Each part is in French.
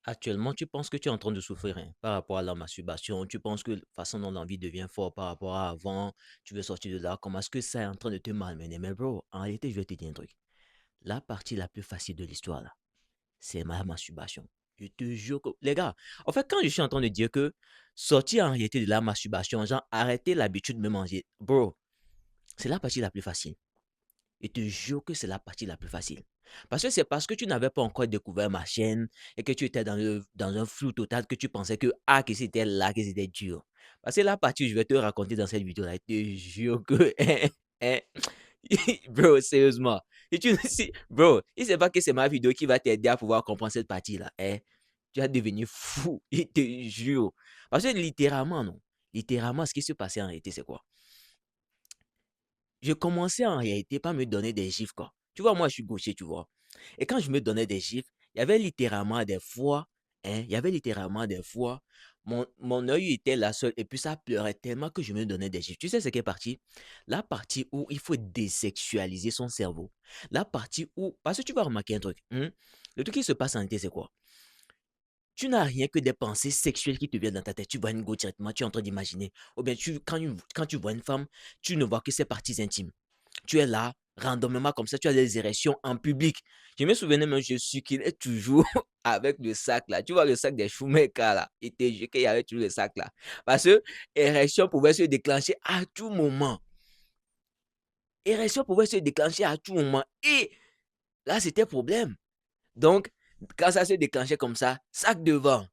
Actuellement, tu penses que tu es en train de souffrir hein, par rapport à la masturbation. Tu penses que la façon dont l'envie devient forte par rapport à avant, tu veux sortir de là. Comment est-ce que ça est en train de te malmener? Mais bro, en réalité, je vais te dire un truc. La partie la plus facile de l'histoire, là, c'est ma masturbation. Je te jure que... Les gars, en fait, quand je suis en train de dire que sortir en réalité de la masturbation, genre arrêter l'habitude de me manger, bro, c'est la partie la plus facile. Je te jure que c'est la partie la plus facile. Parce que c'est parce que tu n'avais pas encore découvert ma chaîne et que tu étais dans un flou total que tu pensais que c'était là, que c'était dur. Parce que la partie que je vais te raconter dans cette vidéo-là, je te jure que... hein, bro, sérieusement. Et bro, il ne sait pas que c'est ma vidéo qui va t'aider à pouvoir comprendre cette partie-là. Hein. Tu vas devenir fou, je te jure. Parce que littéralement, non. Littéralement, ce qui se passait en réalité, c'est quoi? Je commençais en réalité par me donner des gifs, quoi. Tu vois, moi, je suis gaucher, tu vois. Et quand je me donnais des gifs, il y avait littéralement des fois, hein, il y avait littéralement des fois, mon œil était là seul et puis ça pleurait tellement que je me donnais des gifs. Tu sais ce qui est parti? La partie où il faut désexualiser son cerveau. La partie où, parce que tu vas remarquer un truc, le truc qui se passe en réalité, c'est quoi? Tu n'as rien que des pensées sexuelles qui te viennent dans ta tête. Tu vois une go directement, tu es en train d'imaginer. Ou bien quand tu vois une femme, tu ne vois que ses parties intimes. Tu es là, randomement comme ça, tu as des érections en public. Je me souvenais même, je suis qu'il est toujours avec le sac là. Tu vois le sac des Shoemaker là. Il était dit qu'il y avait toujours le sac là. Parce que érection pouvait se déclencher à tout moment. Érection pouvait se déclencher à tout moment. Et là, c'était problème. Donc, quand ça se déclenchait comme ça, sac devant.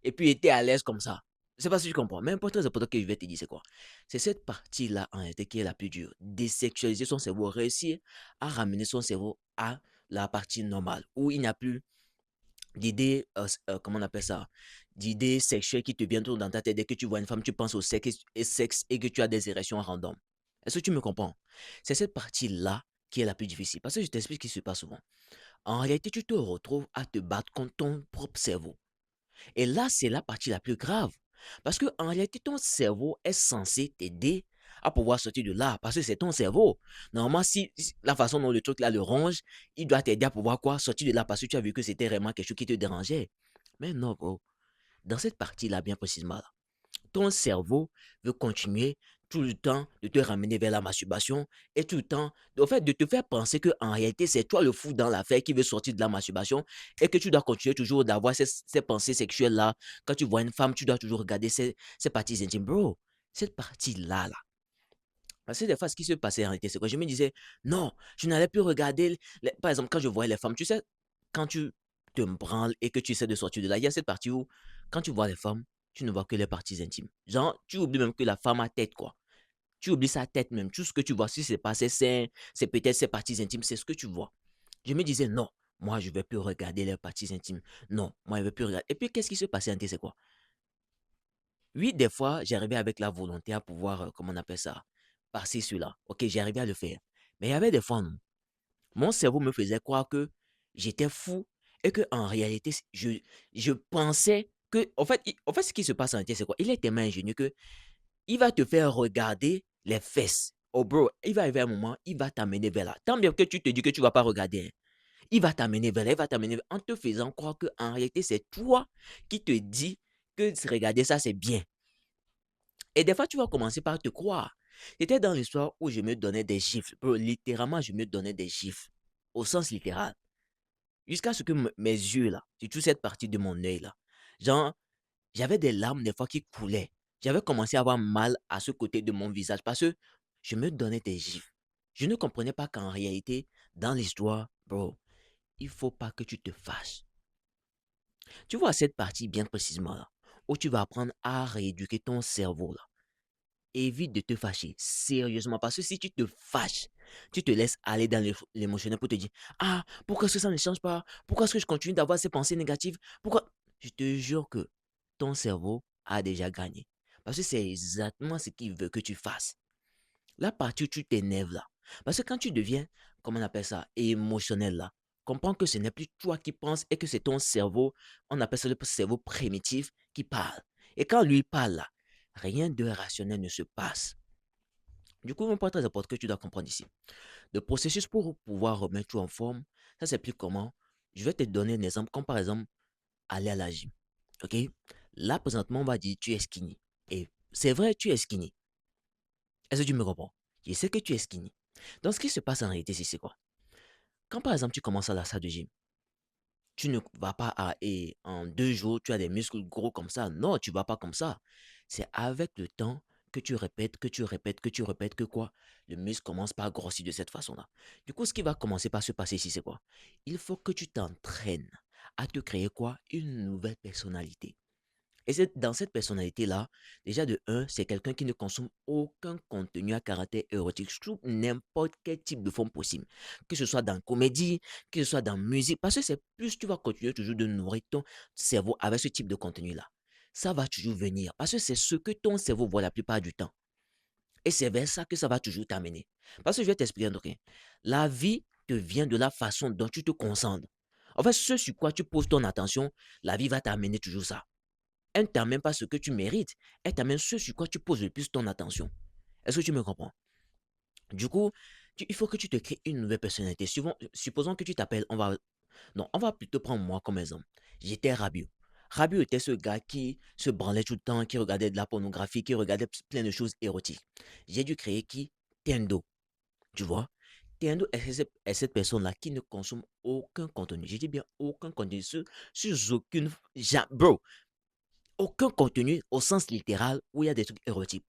Et puis, il était à l'aise comme ça. Je ne sais pas si tu comprends. Mais très important que je vais te dire, c'est quoi? C'est cette partie-là, en réalité, qui est la plus dure. Désexualiser son cerveau, réussir à ramener son cerveau à la partie normale, où il n'y a plus d'idées, comment on appelle ça? D'idées sexuelles qui te viennent tout dans ta tête. Dès que tu vois une femme, tu penses au sexe et que tu as des érections random. Est-ce que tu me comprends? C'est cette partie-là qui est la plus difficile. Parce que je t'explique ce qui se passe souvent. En réalité, tu te retrouves à te battre contre ton propre cerveau. Et là, c'est la partie la plus grave. Parce que en réalité, ton cerveau est censé t'aider à pouvoir sortir de là. Parce que c'est ton cerveau. Normalement, si la façon dont le truc là le ronge, il doit t'aider à pouvoir quoi? Sortir de là parce que tu as vu que c'était vraiment quelque chose qui te dérangeait. Mais non, bro. Dans cette partie-là, bien précisément, là, ton cerveau veut continuer tout le temps de te ramener vers la masturbation et tout le temps, en fait, de te faire penser que en réalité, c'est toi le fou dans l'affaire qui veut sortir de la masturbation et que tu dois continuer toujours d'avoir ces pensées sexuelles-là. Quand tu vois une femme, tu dois toujours regarder ces parties intimes. Bro, cette partie-là, là. Parce que des fois, ce qui se passait en réalité, c'est que je me disais, non, je n'allais plus regarder, par exemple, quand je voyais les femmes, tu sais, quand tu te branles et que tu essaies de sortir de là, il y a cette partie où, quand tu vois les femmes, tu ne vois que les parties intimes. Genre, tu oublies même que la femme a tête, quoi. Tu oublies sa tête même. Tout ce que tu vois, si c'est pas ses seins, c'est peut-être ses parties intimes, c'est ce que tu vois. Je me disais, non, moi, je ne vais plus regarder les parties intimes. Non, moi, je ne vais plus regarder. Et puis, qu'est-ce qui se passait en réalité, c'est quoi? Oui, des fois, j'arrivais avec la volonté à pouvoir, comment on appelle ça, passer celui-là. Ok, j'arrivais à le faire. Mais il y avait des fois, non. Mon cerveau me faisait croire que j'étais fou et que en réalité, je pensais que, en fait, ce qui se passe en réalité, c'est quoi? Il est tellement ingénieux que il va te faire regarder les fesses. Oh, bro, il va arriver un moment, il va t'amener vers là. Tant bien que tu te dis que tu ne vas pas regarder, hein. Il va t'amener vers là, il va t'amener en te faisant croire que en réalité, c'est toi qui te dis que regarder ça, c'est bien. Et des fois, tu vas commencer par te croire. C'était dans l'histoire où je me donnais des gifles. Bro, littéralement, je me donnais des gifles. Au sens littéral. Jusqu'à ce que mes yeux, là, surtout cette partie de mon œil, là, genre, j'avais des larmes des fois qui coulaient. J'avais commencé à avoir mal à ce côté de mon visage parce que je me donnais des gifles. Je ne comprenais pas qu'en réalité, dans l'histoire, bro, il faut pas que tu te fâches. Tu vois cette partie bien précisément là, où tu vas apprendre à rééduquer ton cerveau là. Évite de te fâcher, sérieusement, parce que si tu te fâches, tu te laisses aller dans l'émotionnel pour te dire, ah, pourquoi est-ce que ça ne change pas? Pourquoi est-ce que je continue d'avoir ces pensées négatives? Pourquoi? Je te jure que ton cerveau a déjà gagné. Parce que c'est exactement ce qu'il veut que tu fasses. La partie où tu t'énerves là. Parce que quand tu deviens, comment on appelle ça, émotionnel là, comprends que ce n'est plus toi qui penses et que c'est ton cerveau, on appelle ça le cerveau primitif qui parle. Et quand lui parle là, rien de rationnel ne se passe. Du coup, un point très important que tu dois comprendre ici. Le processus pour pouvoir remettre tout en forme, ça c'est plus comment. Je vais te donner un exemple, comme par exemple, aller à la gym. OK? Là, présentement, on va dire tu es skinny. Et c'est vrai, tu es skinny. Est-ce que tu me comprends? Je sais que tu es skinny. Donc, ce qui se passe en réalité, c'est quoi? Quand par exemple, tu commences à la salle de gym, tu ne vas pas et en 2 jours, tu as des muscles gros comme ça. Non, tu ne vas pas comme ça. C'est avec le temps que tu répètes, que tu répètes, que tu répètes, que quoi? Le muscle commence par grossir de cette façon-là. Du coup, ce qui va commencer par se passer ici, c'est quoi? Il faut que tu t'entraînes à te créer quoi? Une nouvelle personnalité. Et c'est dans cette personnalité-là, déjà de un, c'est quelqu'un qui ne consomme aucun contenu à caractère érotique sous n'importe quel type de forme possible. Que ce soit dans comédie, que ce soit dans musique, parce que c'est plus tu vas continuer toujours de nourrir ton cerveau avec ce type de contenu-là. Ça va toujours venir, parce que c'est ce que ton cerveau voit la plupart du temps. Et c'est vers ça que ça va toujours t'amener. Parce que je vais t'expliquer un truc, hein. La vie te vient de la façon dont tu te concentres. En fait, ce sur quoi tu poses ton attention, la vie va t'amener toujours ça. Elle ne t'amène pas ce que tu mérites. Elle t'amène ce sur quoi tu poses le plus ton attention. Est-ce que tu me comprends? Du coup, il faut que tu te crées une nouvelle personnalité. Supposons que tu t'appelles, non, on va plutôt prendre moi comme exemple. J'étais Rabiu. Rabiu était ce gars qui se branlait tout le temps, qui regardait de la pornographie, qui regardait plein de choses érotiques. J'ai dû créer qui? Tendo. Tu vois? Tendo est cette personne-là qui ne consomme aucun contenu. Je dis bien aucun contenu sur aucune. Bro, aucun contenu au sens littéral où il y a des trucs érotiques.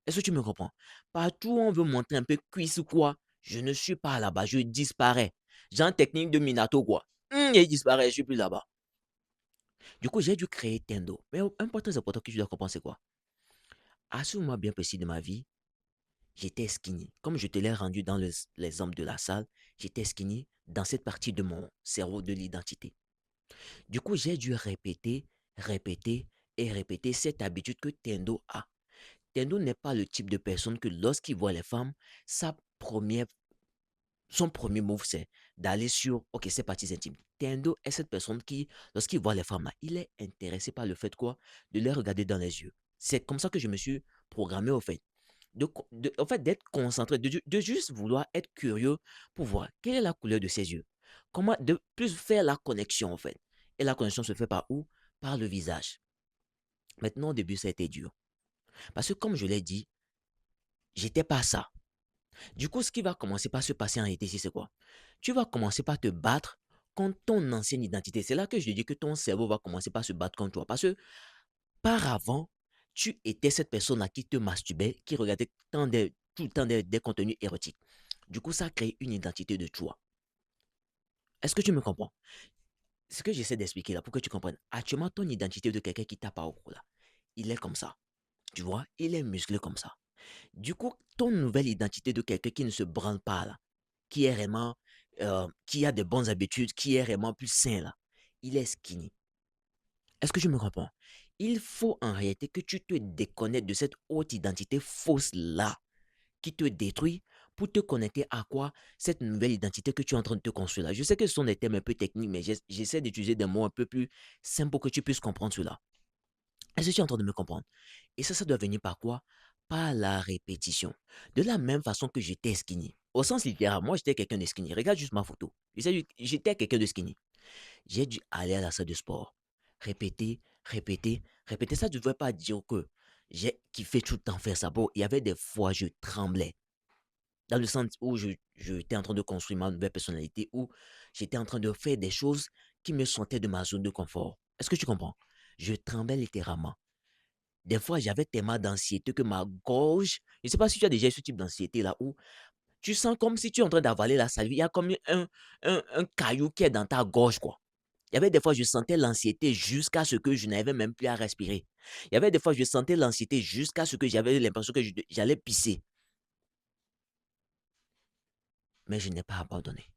Est-ce que tu me comprends? Partout où on veut montrer un peu cuisse ou quoi, je ne suis pas là-bas, je disparais. Genre technique de Minato quoi. Il disparaît, je suis plus là-bas. Du coup, j'ai dû créer Tendo. Mais un point très important que tu dois comprendre, c'est quoi? À ce moment bien précis de ma vie, j'étais skinny. Comme je te l'ai rendu dans l'exemple de la salle, j'étais skinny dans cette partie de mon cerveau de l'identité. Du coup, j'ai dû répéter, répéter et répéter cette habitude que Tendo a. Tendo n'est pas le type de personne que lorsqu'il voit les femmes, première, son premier move, c'est d'aller sur, ok, ses parties intimes. Tendo est cette personne qui, lorsqu'il voit les femmes là, il est intéressé par le fait quoi? De les regarder dans les yeux. C'est comme ça que je me suis programmé au fait. En fait, d'être concentré, de juste vouloir être curieux pour voir quelle est la couleur de ses yeux. Comment, de plus faire la connexion en fait. Et la connexion se fait par où? Par le visage. Maintenant, au début, ça a été dur. Parce que comme je l'ai dit, j'étais pas ça. Du coup, ce qui va commencer par se passer en réalité, c'est quoi? Tu vas commencer par te battre contre ton ancienne identité. C'est là que je dis que ton cerveau va commencer par se battre contre toi. Parce que par avant, tu étais cette personne-là qui te masturbait, qui regardait tout le temps des contenus érotiques. Du coup, ça crée une identité de toi. Est-ce que tu me comprends? Ce que j'essaie d'expliquer là, pour que tu comprennes. Actuellement, ton identité de quelqu'un qui tape à au cou là, il est comme ça. Tu vois, il est musclé comme ça. Du coup, ton nouvelle identité de quelqu'un qui ne se branle pas là, qui est vraiment, qui a de bonnes habitudes, qui est vraiment plus sain là, il est skinny. Est-ce que je me comprends? Il faut en réalité que tu te déconnectes de cette haute identité fausse là, qui te détruit pour te connecter à quoi? Cette nouvelle identité que tu es en train de te construire là. Je sais que ce sont des termes un peu techniques, mais j'essaie d'utiliser des mots un peu plus simples pour que tu puisses comprendre cela. Est-ce que tu es en train de me comprendre? Et ça doit venir par quoi? Par la répétition. De la même façon que j'étais skinny. Au sens littéral, moi j'étais quelqu'un de skinny. Regarde juste ma photo. J'étais quelqu'un de skinny. J'ai dû aller à la salle de sport. Répéter, répéter, répéter. Ça ne devrait pas dire que j'ai kiffé tout le temps faire ça. Bon, il y avait des fois, je tremblais. Dans le sens où j'étais en train de construire ma nouvelle personnalité, où j'étais en train de faire des choses qui me sortaient de ma zone de confort. Est-ce que tu comprends? Je tremblais littéralement. Des fois, j'avais tellement d'anxiété que ma gorge, je ne sais pas si tu as déjà eu ce type d'anxiété là où tu sens comme si tu es en train d'avaler la salive. Il y a comme un caillou qui est dans ta gorge, quoi. Il y avait des fois, je sentais l'anxiété jusqu'à ce que je n'avais même plus à respirer. Il y avait des fois, je sentais l'anxiété jusqu'à ce que j'avais l'impression que j'allais pisser. Mais je n'ai pas abandonné.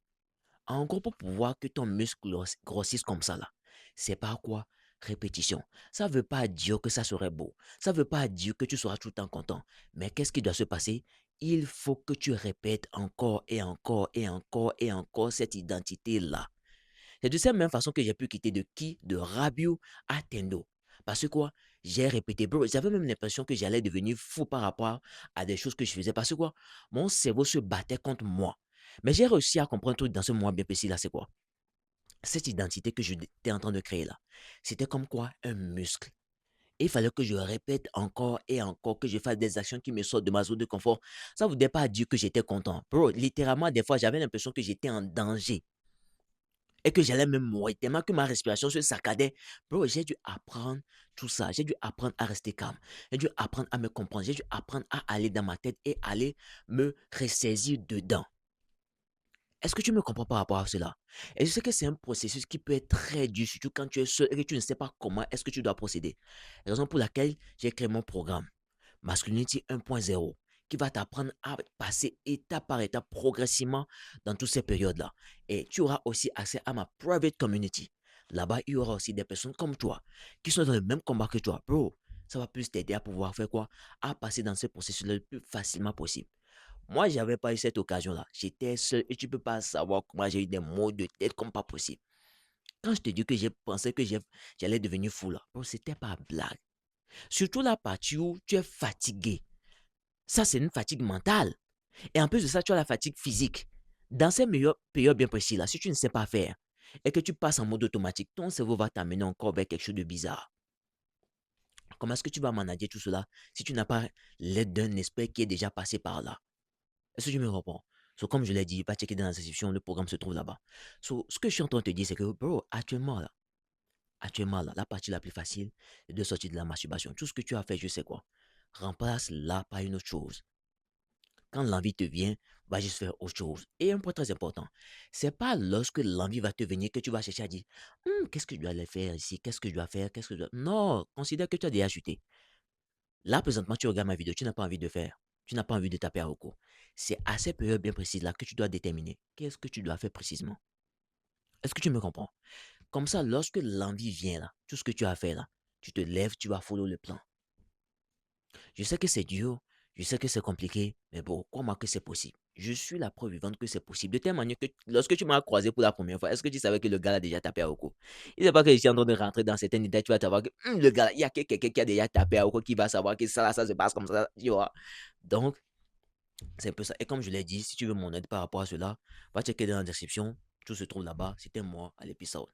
En gros, pour pouvoir que ton muscle grossisse comme ça, là, c'est par quoi? Répétition. Ça ne veut pas dire que ça serait beau. Ça ne veut pas dire que tu seras tout le temps content. Mais qu'est-ce qui doit se passer? Il faut que tu répètes encore et encore et encore et encore cette identité-là. C'est de cette même façon que j'ai pu quitter de qui? De Rabiu à Tendo. Parce que quoi? J'ai répété, bro. J'avais même l'impression que j'allais devenir fou par rapport à des choses que je faisais. Parce que quoi? Mon cerveau se battait contre moi. Mais j'ai réussi à comprendre un truc dans ce moment bien précis là, c'est quoi? cette identité que j'étais en train de créer là, c'était comme quoi un muscle. Et il fallait que je répète encore et encore, que je fasse des actions qui me sortent de ma zone de confort. Ça ne voulait pas dire que j'étais content. Bro, littéralement, des fois, j'avais l'impression que j'étais en danger et que j'allais même mourir, tellement que ma respiration se saccadait. Bro, j'ai dû apprendre tout ça. J'ai dû apprendre à rester calme. J'ai dû apprendre à me comprendre. J'ai dû apprendre à aller dans ma tête et aller me ressaisir dedans. Est-ce que tu me comprends par rapport à cela? Et je sais que c'est un processus qui peut être très dur, surtout quand tu es seul et que tu ne sais pas comment est-ce que tu dois procéder. Raison pour laquelle j'ai créé mon programme Masculinity 1.0 qui va t'apprendre à passer étape par étape progressivement dans toutes ces périodes-là. Et tu auras aussi accès à ma private community. Là-bas, il y aura aussi des personnes comme toi qui sont dans le même combat que toi. Bro, ça va plus t'aider à pouvoir faire quoi? À passer dans ce processus-là le plus facilement possible. Moi, j'avais pas eu cette occasion-là. J'étais seul et tu peux pas savoir comment j'ai eu des maux de tête comme pas possible. Quand je te dis que j'ai pensé que j'allais devenir fou là, bro, c'était pas blague. Surtout la partie où tu es fatigué. Ça, c'est une fatigue mentale. Et en plus de ça, tu as la fatigue physique. Dans ces meilleures périodes bien précises là, si tu ne sais pas faire et que tu passes en mode automatique, ton cerveau va t'amener encore vers quelque chose de bizarre. Comment est-ce que tu vas manager tout cela si tu n'as pas l'aide d'un esprit qui est déjà passé par là? Est-ce que tu me comprends? So, comme je l'ai dit, va checker dans la description, le programme se trouve là-bas. So, ce que je suis en train de te dire, c'est que, bro, actuellement, la partie la plus facile, c'est de sortir de la masturbation. Tout ce que tu as fait, je sais quoi. Remplace-la par une autre chose. Quand l'envie te vient, va juste faire autre chose. Et un point très important, c'est pas lorsque l'envie va te venir que tu vas chercher à dire, qu'est-ce que je dois aller faire ici? Qu'est-ce que je dois faire? Qu'est-ce que je dois... Non, considère que tu as déjà acheté. Là, présentement, tu regardes ma vidéo, tu n'as pas envie de faire. Tu n'as pas envie de taper à recours. C'est à cette période bien précise là que tu dois déterminer qu'est-ce que tu dois faire précisément. Est-ce que tu me comprends? Comme ça, lorsque l'envie vient là, tout ce que tu as fait là, tu te lèves, tu vas follow le plan. Je sais que c'est dur, je sais que c'est compliqué, mais bon, crois-moi que c'est possible. Je suis la preuve vivante que c'est possible. De telle manière que lorsque tu m'as croisé pour la première fois, est-ce que tu savais que le gars a déjà tapé à recours? Il n'est pas que je suis en train de rentrer dans certains détails, tu vas savoir que le gars, il y a quelqu'un qui a déjà tapé à recours qui va savoir que ça, là, ça se passe comme ça, tu vois. Donc, c'est un peu ça. Et comme je l'ai dit, si tu veux mon aide par rapport à cela, va checker dans la description. Tout se trouve là-bas. C'était moi à l'épisode.